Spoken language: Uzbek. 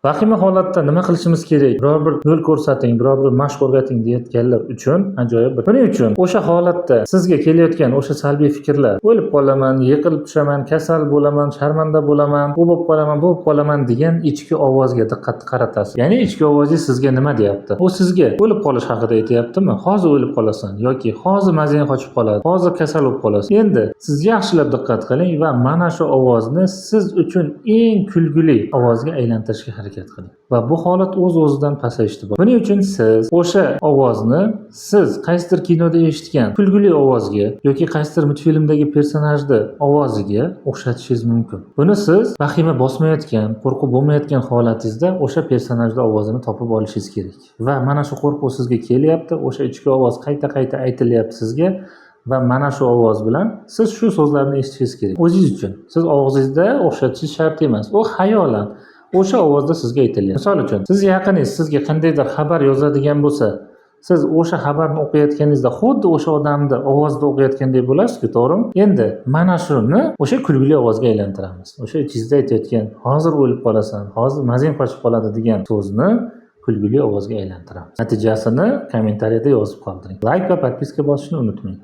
Vahima holatda nima qilishimiz kerak? Biror bir yo'l ko'rsating, biror bir mashq o'rgating deyotganlar uchun ajoyib. Buning uchun o'sha holatda sizga kelayotgan o'sha salbiy fikrlar, o'lib qolaman, yiqilib tushaman, kasal bo'laman, sharmanda bo'laman, u bo'lib qolaman, bu bo'lib qolaman degan ichki ovozga diqqat qaratasiz. Ya'ni ichki ovozingiz sizga nima deyapti? U sizga o'lib qolish haqida aytyaptimi? Hozir o'lib qolasan yoki hozir mazang qochib qoladi, hozir kasal bo'lib qolasan. Endi siz yaxshilab diqqat qiling va mana shu ovozni siz uchun eng kulgili ovozga aylantirishga harakat qiling. Va bu holat o'z-o'zidan pasayishdi. Buning uchun siz o'sha ovozni siz qaysidir kinoda eshitgan kulgili ovozga yoki qaysidir multfilmdagi personajni ovoziga o'xshatishingiz mumkin. Buni siz vahima bosmayotgan, qo'rquv bo'lmayotgan holatingizda o'sha personajning ovozini topib olishingiz kerak. Va mana shu qo'rquv sizga kelyapti, o'sha ichki ovoz qayta-qayta aytilyapti sizga. Va mana shu ovoz bilan siz shu so'zlarni eshitishingiz kerak. O'zingiz uchun. Siz og'zingizda o'xshatishingiz shart emas. U xayolan o'sha ovozda sizga aytilyapti. Misol uchun, siz yaqiningiz sizga qandaydir xabar yozadigan bo'lsa, siz o'sha xabarni o'qiyotganingizda xuddi o'sha odamni ovozida o'qiyotgandek bo'lasiz-ku, to'g'rimi? Endi mana shuni o'sha kulgili ovozga aylantiramiz. O'sha ichingizda aytayotgan, hozir o'lib qolasan, hozir mazang qochib qoladi degan so'zni kulgili ovozga aylantiramiz. Natijasini kommentariyada yozib qoldiring. Like va podpiska bosishni unutmang.